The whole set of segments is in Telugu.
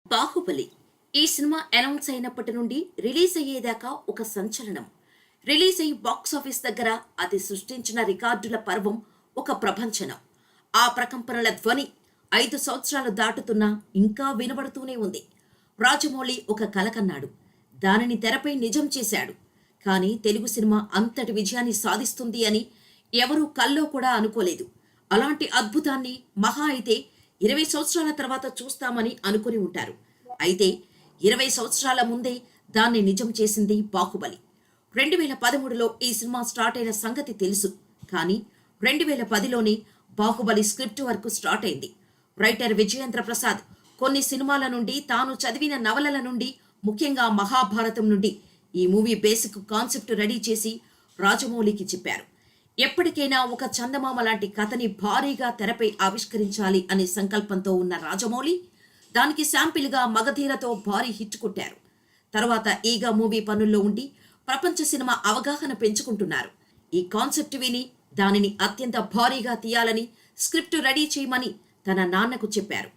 బాహుబలి ఈ సినిమా అనౌన్స్ అయినప్పటి నుండి రిలీజ్ అయ్యేదాకా ఒక సంచలనం. రిలీజ్ అయ్యి బాక్సాఫీస్ దగ్గర అది సృష్టించిన రికార్డుల పర్వం ఒక ప్రభంజనం. ఆ ప్రకంపనల ధ్వని 5 సంవత్సరాలు దాటుతున్నా ఇంకా వినబడుతూనే ఉంది. రాజమౌళి ఒక కల కన్నాడు, దానిని తెరపై నిజం చేశాడు. కానీ తెలుగు సినిమా అంతటి విజయాన్ని సాధిస్తుంది అని ఎవరూ కల్లో కూడా అనుకోలేదు. అలాంటి అద్భుతాన్ని మహా అయితే 20 సంవత్సరాల తర్వాత చూస్తామని అనుకుని ఉంటారు. అయితే 20 సంవత్సరాల ముందే దాన్ని నిజం చేసింది బాహుబలి. 2013లో ఈ సినిమా స్టార్ట్ అయిన సంగతి తెలుసు. కానీ 2010లోనే బాహుబలి స్క్రిప్ట్ వర్క్ స్టార్ట్ అయింది. రైటర్ విజయేంద్ర ప్రసాద్ కొన్ని సినిమాల నుండి, తాను చదివిన నవలల నుండి, ముఖ్యంగా మహాభారతం నుండి ఈ మూవీ బేసిక్ కాన్సెప్ట్ రెడీ చేసి రాజమౌళికి చెప్పారు. ఎప్పటికైనా ఒక చందమామ లాంటి కథని భారీగా తెరపై ఆవిష్కరించాలి అనే సంకల్పంతో ఉన్న రాజమౌళి దానికి శాంపిల్గా మగధీరతో భారీ హిట్ కొట్టారు. తర్వాత ఈగ మూవీ పనుల్లో ఉండి ప్రపంచ సినిమా అవగాహన పెంచుకుంటున్నారు. ఈ కాన్సెప్ట్ విని దానిని అత్యంత భారీగా తీయాలని స్క్రిప్ట్ రెడీ చేయమని తన నాన్నకు చెప్పారు.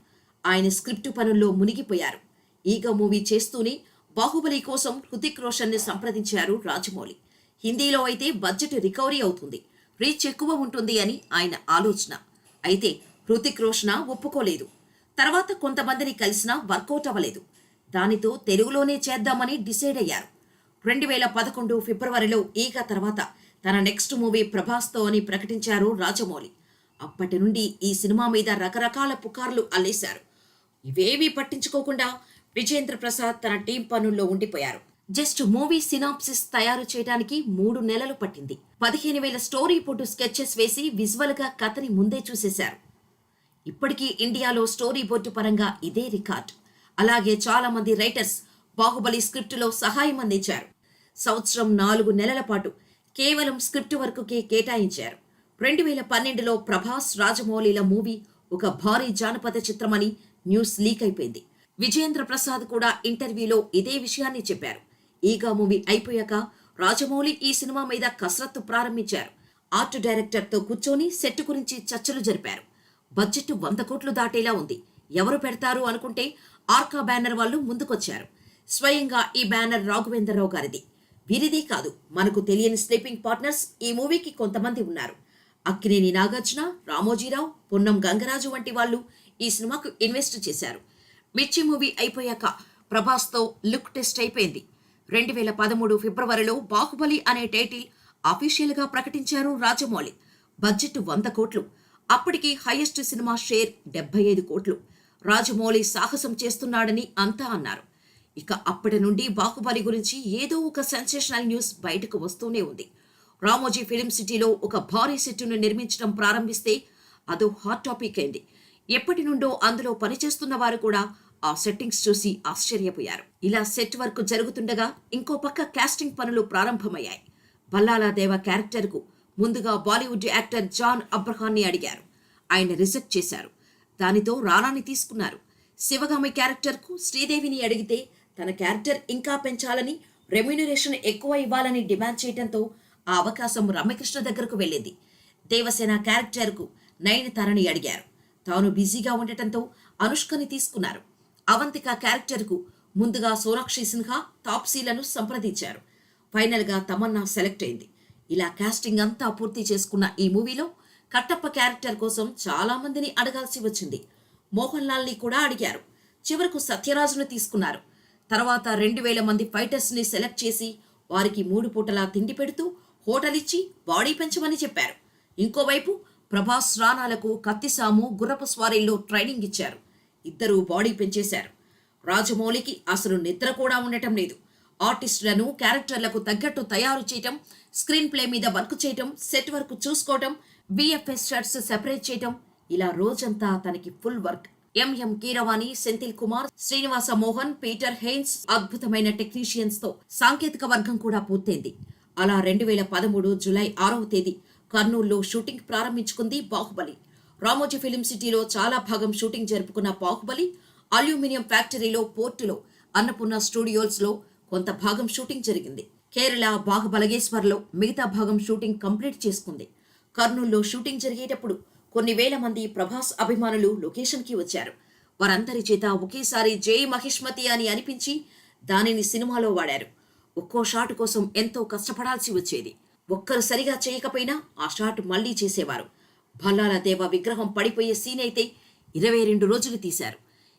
ఆయన స్క్రిప్టు పనుల్లో మునిగిపోయారు. ఈగ మూవీ చేస్తూనే బాహుబలి కోసం హృతిక్ రోషన్ని సంప్రదించారు రాజమౌళి. హిందీలో అయితే బడ్జెట్ రికవరీ అవుతుంది, రీచ్ ఎక్కువ ఉంటుంది అని ఆయన ఆలోచన. అయితే హృతిక్ రోషన్ ఒప్పుకోలేదు. తర్వాత కొంతమందిని కలిసినా వర్కౌట్ అవ్వలేదు. దానితో తెలుగులోనే చేద్దామని డిసైడ్ అయ్యారు. 2011 ఫిబ్రవరిలో ఈగ తర్వాత తన నెక్స్ట్ మూవీ ప్రభాస్తో అని ప్రకటించారు రాజమౌళి. అప్పటి నుండి ఈ సినిమా మీద రకరకాల పుకార్లు అల్లేశారు. ఇవేవీ పట్టించుకోకుండా విజయేంద్ర ప్రసాద్ తన టీం పనుల్లో ఉండిపోయారు. జస్ట్ మూవీ సినాప్సిస్ తయారు చేయడానికి 3 నెలలు పట్టింది. 15,000 స్టోరీ బోర్డు స్కెచెస్ వేసి విజువల్ గా కథని ముందే చూసేశారు. ఇప్పటికీ ఇండియాలో స్టోరీ బోర్డు పరంగా ఇదే రికార్డ్. అలాగే చాలా మంది రైటర్స్ బాహుబలి స్క్రిప్టులో సహాయం అందించారు. సంవత్సరం 4 నెలల పాటు కేవలం స్క్రిప్ట్ వర్క్కే కేటాయించారు. 2012లో ప్రభాస్ రాజమౌళిల మూవీ ఒక భారీ జానపద చిత్రమని న్యూస్ లీక్ అయిపోయింది. విజయేంద్ర ప్రసాద్ కూడా ఇంటర్వ్యూలో ఇదే విషయాన్ని చెప్పారు. ఈగ మూవీ అయిపోయాక రాజమౌళి ఈ సినిమా మీద కసరత్తు ప్రారంభించారు. ఆర్ట్ డైరెక్టర్తో కూర్చొని సెట్ గురించి చర్చలు జరిపారు. బడ్జెట్ 100 కోట్లు దాటేలా ఉంది. ఎవరు పెడతారు అనుకుంటే ఆర్కా బ్యానర్ వాళ్ళు ముందుకొచ్చారు. స్వయంగా ఈ బ్యానర్ రాఘవేంద్రరావు గారిది. వీరిదే కాదు, మనకు తెలియని స్లీపింగ్ పార్ట్నర్స్ ఈ మూవీకి కొంతమంది ఉన్నారు. అక్కినేని నాగార్జున, రామోజీరావు, పొన్నం గంగరాజు వంటి వాళ్ళు ఈ సినిమాకు ఇన్వెస్ట్ చేశారు. మిర్చి మూవీ అయిపోయాక ప్రభాస్తో లుక్ టెస్ట్ అయిపోయింది. 2013 ఫిబ్రవరిలో బాహుబలి అనే టైటిల్ అఫీషియల్గా ప్రకటించారు రాజమౌళి. బడ్జెట్ 100 కోట్లు. అప్పటికి హైయెస్ట్ సినిమా షేర్ 75 కోట్లు. రాజమౌళి సాహసం చేస్తున్నాడని అంతా అన్నారు. ఇక అప్పటి నుండి బాహుబలి గురించి ఏదో ఒక సెన్సేషనల్ న్యూస్ బయటకు వస్తూనే ఉంది. రామోజీ ఫిలిం సిటీలో ఒక భారీ సెట్టును నిర్మించడం ప్రారంభిస్తే అదో హాట్ టాపిక్ అయింది. ఎప్పటి నుండో అందులో పనిచేస్తున్న వారు కూడా ఆ సెట్టింగ్స్ చూసి ఆశ్చర్యపోయారు. ఇలా సెట్ వర్క్ జరుగుతుండగా ఇంకో పక్క కాస్టింగ్ పనులు ప్రారంభమయ్యాయి. బల్లాలా దేవ క్యారెక్టర్కు ముందుగా బాలీవుడ్ యాక్టర్ జాన్ అబ్రహాన్ని అడిగారు. ఆయన రిజెక్ట్ చేశారు. దానితో రానాని తీసుకున్నారు. శివగామి క్యారెక్టర్కు శ్రీదేవిని అడిగితే తన క్యారెక్టర్ ఇంకా పెంచాలని, రెమ్యూనరేషన్ ఎక్కువ ఇవ్వాలని డిమాండ్ చేయడంతో ఆ అవకాశం రమ్యకృష్ణ దగ్గరకు వెళ్ళింది. దేవసేన క్యారెక్టర్కు నయనతారని అడిగారు. తాను బిజీగా ఉండటంతో అనుష్కని తీసుకున్నారు. అవంతిక క్యారెక్టర్కు ముందుగా సోనాక్షి సిన్హా, తాప్సీలను సంప్రదించారు. ఫైనల్గా తమన్నా సెలెక్ట్ అయింది. ఇలా కాస్టింగ్ అంతా పూర్తి చేసుకున్న ఈ మూవీలో కట్టప్ప క్యారెక్టర్ కోసం చాలా మందిని అడగాల్సి వచ్చింది. మోహన్ లాల్ని కూడా అడిగారు. చివరకు సత్యరాజును తీసుకున్నారు. తర్వాత 2,000 మంది ఫైటర్స్ని సెలెక్ట్ చేసి వారికి 3 పూటలా తిండి పెడుతూ హోటల్ ఇచ్చి బాడీ పెంచమని చెప్పారు. ఇంకోవైపు ప్రభాస్ రానాలకు కత్తిసాము, గుర్రపు స్వారీల్లో ట్రైనింగ్ ఇచ్చారు. ఇద్దరూ బాడీ పెంచేశారు. రాజమౌళికి అసలు నిద్ర కూడా ఉండటం లేదు. ఆర్టిస్టులను క్యారెక్టర్లకు తగ్గట్టు తయారు చేయటం, స్క్రీన్ ప్లే మీద వర్క్ చేయటం, సెట్ వర్క్ చూసుకోవటం, విఎఫ్ఎస్ షర్ట్స్ సెపరేట్ చేయటం, ఇలా రోజంతా తనకి full work. MM Keeravani, Senthil Kumar, Srinivasa Mohan, Peter Hein అద్భుతమైన టెక్నీషియన్స్ తో సాంకేతిక వర్గం కూడా పూర్తయింది. అలా 2013 జూలై 6వ తేదీ కర్నూలులో షూటింగ్ ప్రారంభించుకుంది బాహుబలి. రామోజీ ఫిలిం సిటీలో చాలా భాగం షూటింగ్ జరుపుకున్న బాహుబలి అల్యూమినియం ఫ్యాక్టరీలో, పోర్టులో, అన్నపూర్ణ స్టూడియోస్లో కొంత భాగం షూటింగ్ జరిగింది. కేరళ బాహుబలగేశ్వర్లో మిగతా భాగం షూటింగ్ కంప్లీట్ చేసుకుంది. కర్నూలులో షూటింగ్ జరిగేటప్పుడు కొన్ని వేల మంది ప్రభాస్ అభిమానులు లొకేషన్కి వచ్చారు. వారందరి చేత ఒకేసారి జై మహిష్మతి అని అనిపించి దానిని సినిమాలో వాడారు. ఒక్కో షాట్ కోసం ఎంతో కష్టపడాల్సి వచ్చేది. ఒక్కరు సరిగా చేయకపోయినా ఆ షాట్ మళ్లీ చేసేవారు. భల్లాల దేవ విగ్రహం పడిపోయే సీన్ అయితే 22 రోజులు తీశారు.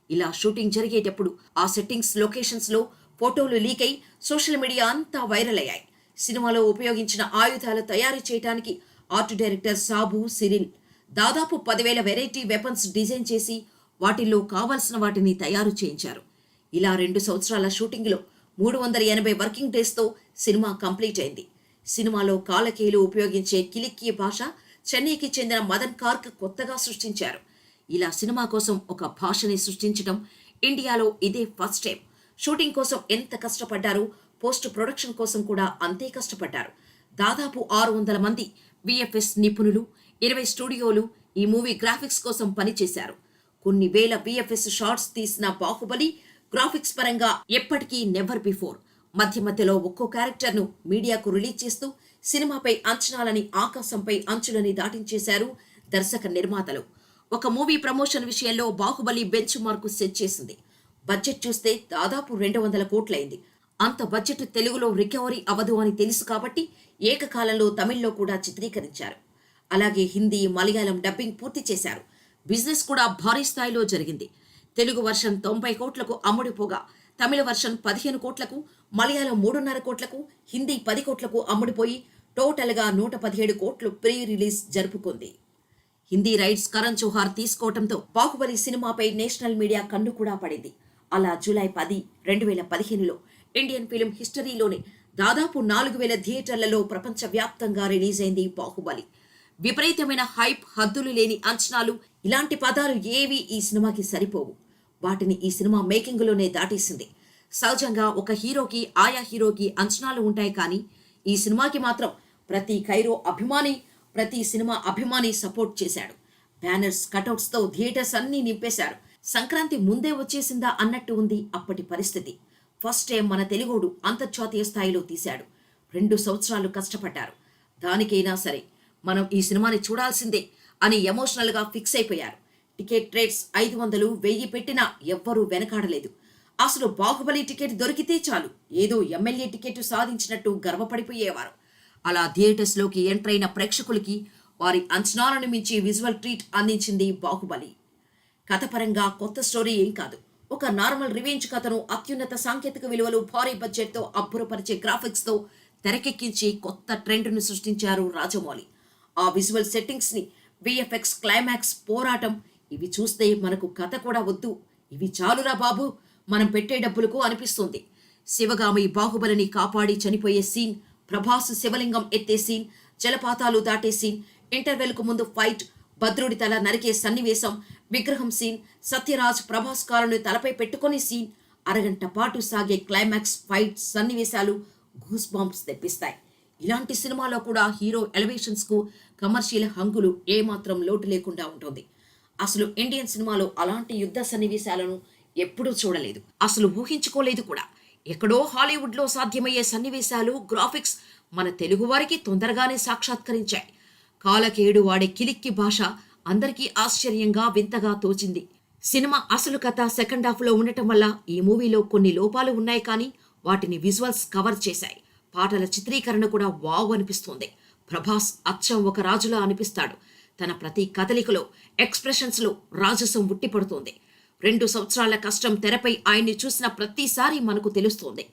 ఇలా షూటింగ్ జరిగేటప్పుడు ఆ సెట్టింగ్స్ లొకేషన్స్లో ఫోటోలు లీక్ అయి సోషల్ మీడియా అంతా వైరల్ అయ్యాయి. సినిమాలో ఉపయోగించిన ఆయుధాలు తయారు చేయడానికి ఆర్ట్ డైరెక్టర్ సాబు సిరిల్ దాదాపు 10,000 వెరైటీ వెపన్స్ డిజైన్ చేసి వాటిల్లో కావాల్సిన వాటిని తయారు చేయించారు. ఇలా 2 సంవత్సరాల షూటింగ్లో 380 వర్కింగ్ డేస్తో సినిమా కంప్లీట్ అయింది. సినిమాలో కాలకేయులు ఉపయోగించే కిలిక్కీ భాష చెన్నైకి చెందిన మదన్ కార్క్ కొత్తగా సృష్టించారు. ఇలా సినిమా కోసం ఒక భాషని సృష్టించడం ఇండియాలో ఇదే ఫస్ట్ టైం. షూటింగ్ కోసం ఎంత కష్టపడ్డారో పోస్ట్ ప్రొడక్షన్ కోసం కూడా అంతే కష్టపడ్డారు. దాదాపు 600 మంది విఎఫ్ఎస్ నిపుణులు, 20 స్టూడియోలు ఈ మూవీ గ్రాఫిక్స్ కోసం పనిచేశారు. కొన్ని వేల విఎఫ్ఎస్ షార్ట్స్ తీసిన బాహుబలి గ్రాఫిక్స్ పరంగా ఎప్పటికీ నెవర్ బిఫోర్. మధ్య మధ్యలో ఒక్కో క్యారెక్టర్ను మీడియాకు రిలీజ్ చేస్తూ సినిమాపై అంచనాలని ఆకాశంపై అంచులని దాటించేశారు దర్శక నిర్మాతలు. ఒక మూవీ ప్రమోషన్ విషయంలో బాహుబలి బెంచ్ మార్కు సెట్ చేసింది. బడ్జెట్ చూస్తే దాదాపు 200 కోట్లయింది. అంత బడ్జెట్ తెలుగులో రికవరీ అవదు అని తెలుసు కాబట్టి ఏకకాలంలో తమిళ్లో కూడా చిత్రీకరించారు. అలాగే హిందీ, మలయాళం డబ్బింగ్ పూర్తి చేశారు. బిజినెస్ కూడా భారీ స్థాయిలో జరిగింది. తెలుగు వర్షన్ 90 కోట్లకు అమ్ముడిపోగా తమిళ వర్షన్ 15 కోట్లకు, మలయాళం 3.5 కోట్లకు, హిందీ 10 కోట్లకు అమ్ముడిపోయి టోటల్గా 117 కోట్లు ప్రీ రిలీజ్ జరుపుకుంది. హిందీ రైట్స్ కరణ్ జోహార్ తీసుకోవడంతో బాహుబలి సినిమాపై నేషనల్ మీడియా కన్ను కూడా పడింది. అలా జూలై 10, 2015లో ఇండియన్ ఫిల్మ్ హిస్టరీలోనే దాదాపు 4,000 థియేటర్లలో ప్రపంచవ్యాప్తంగా రిలీజ్ అయింది బాహుబలి. విపరీతమైన హైప్, హద్దులు లేని అంచనాలు, ఇలాంటి పదాలు ఏవి ఈ సినిమాకి సరిపోవు. వాటిని ఈ సినిమా మేకింగ్లోనే దాటేసింది. సహజంగా ఒక హీరోకి ఆయా హీరోకి అంచనాలు ఉంటాయి, కానీ ఈ సినిమాకి మాత్రం ప్రతి కైరో అభిమాని, ప్రతి సినిమా అభిమాని సపోర్ట్ చేశాడు. బ్యానర్స్, కటౌట్స్తో థియేటర్స్ అన్నీ నింపేశారు. సంక్రాంతి ముందే వచ్చేసిందా అన్నట్టు ఉంది అప్పటి పరిస్థితి. ఫస్ట్ టైం మన తెలుగోడు అంతర్జాతీయ స్థాయిలో తీశాడు. 2 సంవత్సరాలు కష్టపడ్డారు. దానికైనా సరే మనం ఈ సినిమాని చూడాల్సిందే అని ఎమోషనల్గా ఫిక్స్ అయిపోయారు. టికెట్ రేట్స్ 500, 1000 పెట్టినా ఎవ్వరూ వెనకాడలేదు. అసలు బాహుబలి టికెట్ దొరికితే చాలు ఏదో ఎమ్మెల్యే టికెట్ సాధించినట్టు గర్వపడిపోయేవారు. అలా థియేటర్స్లోకి ఎంటర్ అయిన ప్రేక్షకులకి వారి అంచనాలను మించి విజువల్ ట్రీట్ అందించింది బాహుబలి. కథపరంగా కొత్త స్టోరీ ఏం కాదు. ఒక నార్మల్ రివెంజ్ కథను అత్యున్నత సాంకేతిక విలువలు, భారీ బడ్జెట్తో, అబ్బురపరిచే గ్రాఫిక్స్తో తెరకెక్కించి కొత్త ట్రెండ్ను సృష్టించారు రాజమౌళి. ఆ విజువల్ సెట్టింగ్స్ని, విఎఫ్ఎక్స్, క్లైమాక్స్, పోరాటం ఇవి చూస్తే మనకు కథ కూడా వద్దు, ఇవి చాలురా బాబు మనం పెట్టే డబ్బులకు అనిపిస్తుంది. శివగామి బాహుబలిని కాపాడి చనిపోయే సీన్, ప్రభాస్ శివలింగం ఎత్తే సీన్, జలపాతాలు దాటే సీన్, ఇంటర్వెల్కు ముందు ఫైట్, భద్రుడి తల నరికే సన్నివేశం, విగ్రహం సీన్, సత్యరాజ్ ప్రభాస్ కారును తలపై పెట్టుకునే సీన్, అరగంట పాటు సాగే క్లైమాక్స్ ఫైట్ సన్నివేశాలు గూస్ బంప్స్ తెప్పిస్తాయి. ఇలాంటి సినిమాలో కూడా హీరో ఎలివేషన్స్కు, కమర్షియల్ హంగులు ఏమాత్రం లోటు లేకుండా ఉంటుంది. అసలు ఇండియన్ సినిమాలో అలాంటి యుద్ధ సన్నివేశాలను ఎప్పుడూ చూడలేదు, అసలు ఊహించుకోలేదు కూడా. ఎక్కడో హాలీవుడ్లో సాధ్యమయ్యే సన్నివేశాలు, గ్రాఫిక్స్ మన తెలుగువారికి తొందరగానే సాక్షాత్కరించాయి. కాలకేయుడు వాడే కిలిక్కి భాష అందరికీ ఆశ్చర్యంగా, వింతగా తోచింది. సినిమా అసలు కథ సెకండ్ హాఫ్లో ఉండటం వల్ల ఈ మూవీలో కొన్ని లోపాలు ఉన్నాయి, కానీ వాటిని విజువల్స్ కవర్ చేశాయి. పాటల చిత్రీకరణ కూడా వావ్ అనిపిస్తోంది. ప్రభాస్ అచ్చం ఒక రాజులా అనిపిస్తాడు. తన ప్రతి కదలికలో, ఎక్స్ప్రెషన్స్లో రాజసం ఉట్టిపడుతోంది. 2 సంవత్సరాల కష్టం తెరపై ఆయన్ని చూసిన ప్రతిసారి మనకు తెలుస్తోంది.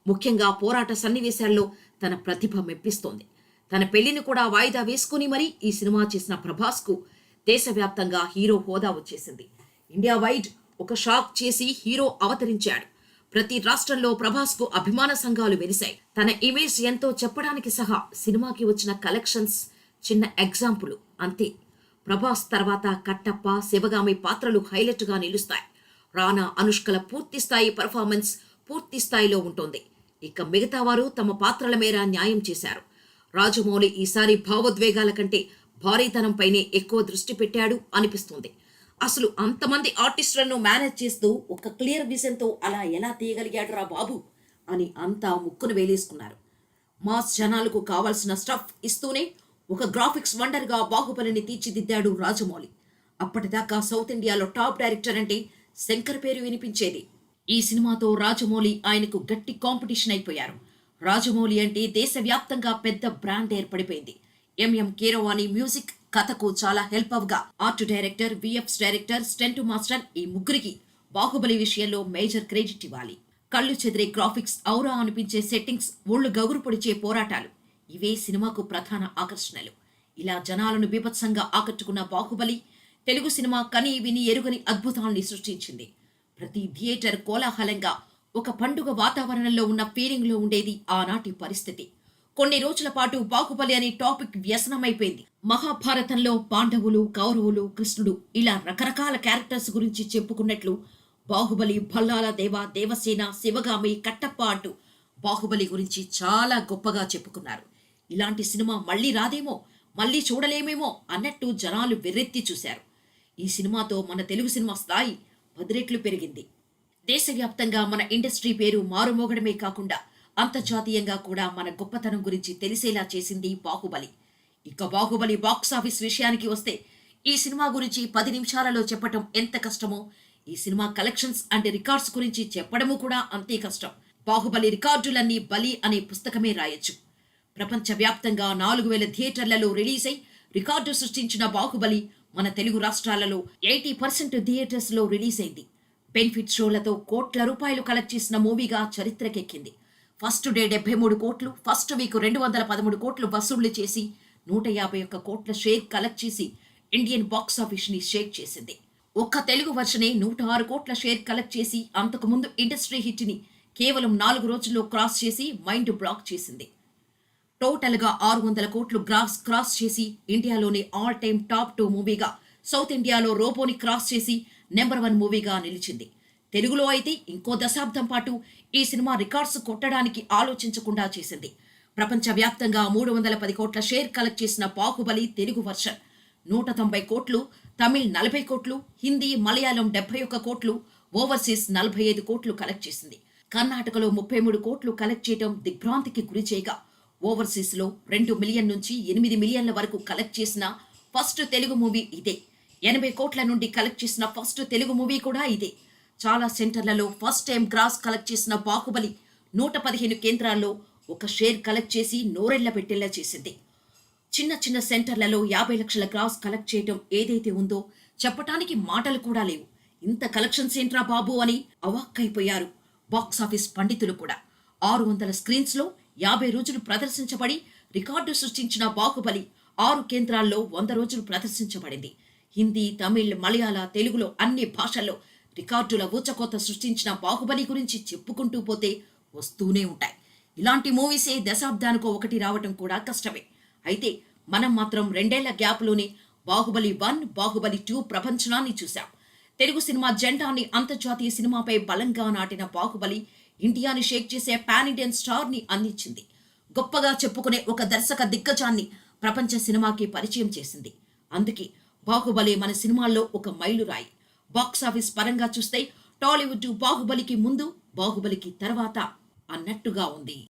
ముఖ్యంగా పోరాట సన్నివేశాల్లో తన ప్రతిభ మెప్పిస్తోంది. తన పెళ్లిని కూడా వాయిదా వేసుకుని మరీ ఈ సినిమా చేసిన ప్రభాస్కు దేశవ్యాప్తంగా హీరో హోదా వచ్చేసింది. ఇండియా వైడ్ ఒక షాక్ చేసి హీరో అవతరించాడు. ప్రతి రాష్ట్రంలో ప్రభాస్కు అభిమాన సంఘాలు వెలిశాయి. తన ఇమేజ్ ఎంతో చెప్పడానికి సహా సినిమాకి వచ్చిన కలెక్షన్స్ చిన్న ఎగ్జాంపుల్ అంతే. ప్రభాస్ తర్వాత కట్టప్ప, శివగామి పాత్రలు హైలైట్గా నిలుస్తాయి. రానా, అనుష్కల పూర్తి స్థాయి పర్ఫార్మెన్స్ పూర్తి స్థాయిలో ఉంటుంది. ఇక మిగతా వారు తమ పాత్రల మేర న్యాయం చేశారు. రాజమౌళి ఈసారి భావోద్వేగాల కంటే భారీతనంపైనే ఎక్కువ దృష్టి పెట్టాడు అనిపిస్తుంది. అసలు అంతమంది ఆర్టిస్టులను మేనేజ్ చేస్తూ ఒక క్లియర్ విజన్తో అలా ఎలా తీయగలిగాడు రా బాబు అని అంతా ముక్కును వేలేసుకున్నారు. మాస్ జనాలకు కావాల్సిన స్టఫ్ ఇస్తూనే ఒక గ్రాఫిక్స్ వండర్గా బాహుబలిని తీర్చిదిద్దాడు రాజమౌళి. అప్పటిదాకా సౌత్ ఇండియాలో టాప్ డైరెక్టర్ అంటే శంకర్ పేరు వినిపించేది. ఈ సినిమాతో రాజమౌళి ఆయనకు గట్టి కాంపిటీషన్ అయిపోయారు. రాజమౌళి అంటే దేశవ్యాప్తంగా పెద్ద బ్రాండ్ ఏర్పడిపోయింది. ఎంఎం కీరవాణి మ్యూజిక్ కథకు చాలా హెల్ప్ అవగా art director, VFX director, stunt master ఈ ముగ్గురికి బాహుబలి విషయంలో మేజర్ క్రెడిట్ ఇవ్వాలి. కళ్ళు చెదిరే గ్రాఫిక్స్, ఔరా అనిపించే సెట్టింగ్స్, ఒళ్ళు గగురు పొడిచే పోరాటాలు ఇవే సినిమాకు ప్రధాన ఆకర్షణలు. ఇలా జనాలను బీభత్సంగా ఆకట్టుకున్న బాహుబలి తెలుగు సినిమా కని విని ఎరుగని అద్భుతాల్ని సృష్టించింది. ప్రతి థియేటర్ కోలాహలంగా ఒక పండుగ వాతావరణంలో ఉన్న ఫీలింగ్లో ఉండేది ఆనాటి పరిస్థితి. కొన్ని రోజుల పాటు బాహుబలి అనే టాపిక్ వ్యసనమైపోయింది. మహాభారతంలో పాండవులు, కౌరవులు, కృష్ణుడు ఇలా రకరకాల క్యారెక్టర్స్ గురించి చెప్పుకున్నట్లు బాహుబలి భల్లాల దేవ, దేవసేన, శివగామి, కట్టప్ప అంటూ బాహుబలి గురించి చాలా గొప్పగా చెప్పుకున్నారు. ఇలాంటి సినిమా మళ్ళీ రాదేమో, మళ్ళీ చూడలేమేమో అన్నట్టు జనాలు వెర్రెత్తి చూశారు. ఈ సినిమాతో మన తెలుగు సినిమా స్థాయి 10 రెట్లు పెరిగింది. దేశవ్యాప్తంగా మన ఇండస్ట్రీ పేరు మారుమోగడమే కాకుండా అంతర్జాతీయంగా కూడా మన గొప్పతనం గురించి తెలిసేలా చేసింది బాహుబలి. ఇక బాహుబలి బాక్సాఫీస్ విషయానికి వస్తే ఈ సినిమా గురించి 10 నిమిషాలలో చెప్పటం ఎంత కష్టమో, ఈ సినిమా కలెక్షన్స్ అండ్ రికార్డ్స్ గురించి చెప్పడము కూడా అంతే కష్టం. బాహుబలి రికార్డులన్నీ బలి అనే పుస్తకమే రాయొచ్చు. ప్రపంచవ్యాప్తంగా 4000 థియేటర్లలో రిలీజ్ అయి రికార్డు సృష్టించిన బాహుబలి మన తెలుగు రాష్ట్రాలలో 80% థియేటర్స్ లో రిలీజ్ అయింది. బెనిఫిట్ షోలతో కోట్ల రూపాయలు కలెక్ట్ చేసిన మూవీగా చరిత్రకెక్కింది. ఫస్ట్ డే 73 కోట్లు, ఫస్ట్ వీక్ 213 కోట్లు వసూళ్లు చేసి 151 కోట్ల షేర్ కలెక్ట్ చేసి ఇండియన్ బాక్సాఫీస్ ని షేక్ చేసింది. ఒక్క తెలుగు వర్షనే 106 కోట్ల షేర్ కలెక్ట్ చేసి అంతకుముందు ఇండస్ట్రీ హిట్ ని కేవలం 4 రోజుల్లో క్రాస్ చేసి మైండ్ బ్లాక్ చేసింది. టోటల్ గా 600 కోట్లు క్రాస్ చేసి ఇండియాలోని ఆల్ టైమ్ టాప్ 2 మూవీగా, సౌత్ ఇండియాలో రోబోని క్రాస్ చేసి నెంబర్ 1 మూవీగా నిలిచింది. తెలుగులో అయితే ఇంకో దశాబ్దం పాటు ఈ సినిమా రికార్డ్స్ కొట్టడానికి ఆలోచించకుండా చేసింది. ప్రపంచవ్యాప్తంగా 310 కోట్ల షేర్ కలెక్ట్ చేసిన బాహుబలి తెలుగు వర్షన్ 190 కోట్లు, తమిళ్ 40 కోట్లు, హిందీ, మలయాళం 71 కోట్లు, ఓవర్సీస్ 45 కోట్లు కలెక్ట్ చేసింది. కర్ణాటకలో 33 కోట్లు కలెక్ట్ చేయడం దిగ్భ్రాంతికి గురి చేయగా, ఓవర్సీస్ లో 2 మిలియన్ నుంచి 8 మిలియన్ల వరకు కలెక్ట్ చేసిన ఫస్ట్ తెలుగు మూవీ ఇదే. 80 కోట్ల నుండి కలెక్ట్ చేసిన ఫస్ట్ తెలుగు మూవీ కూడా ఇదే. చాలా సెంటర్లలో ఫస్ట్ టైం గ్రాస్ కలెక్ట్ చేసిన బాహుబలి 115 కేంద్రాల్లో ఒక షేర్ కలెక్ట్ చేసి నోరెళ్ల పెట్టేలా చేసింది. చిన్న చిన్న సెంటర్లలో 50 లక్షల గ్రాస్ కలెక్ట్ చేయటం ఏదైతే ఉందో చెప్పటానికి మాటలు కూడా లేవు. ఇంత కలెక్షన్స్ ఏంట్రా బాబు అని అవాక్కైపోయారు బాక్సాఫీస్ పండితులు కూడా. 600 స్క్రీన్స్ లో 50 రోజులు ప్రదర్శించబడి రికార్డు సృష్టించిన బాహుబలి 6 కేంద్రాల్లో 100 రోజులు ప్రదర్శించబడింది. హిందీ, తమిళ్, మలయాళ, తెలుగులో అన్ని భాషల్లో రికార్డుల ఊచకోత సృష్టించిన బాహుబలి గురించి చెప్పుకుంటూ పోతే వస్తూనే ఉంటాయి. ఇలాంటి మూవీసే దశాబ్దానికో ఒకటి రావటం కూడా కష్టమే. అయితే మనం మాత్రం 2 ఏళ్ల గ్యాప్లోనే బాహుబలి 1, బాహుబలి 2 ప్రపంచనాన్ని చూశాం. తెలుగు సినిమా జెండాని అంతర్జాతీయ సినిమాపై బలంగా నాటిన బాహుబలి ఇండియాని షేక్ చేసే పాన్ ఇండియన్ స్టార్ ని అందించింది. గొప్పగా చెప్పుకునే ఒక దర్శక దిగ్గజాన్ని ప్రపంచ సినిమాకి పరిచయం చేసింది. అందుకే బాహుబలి మన సినిమాల్లో ఒక మైలురాయి. బాక్సాఫీస్ పరంగా చూస్తే టాలీవుడ్ బాహుబలికి ముందు, బాహుబలికి తర్వాత అన్నట్టుగా ఉంది.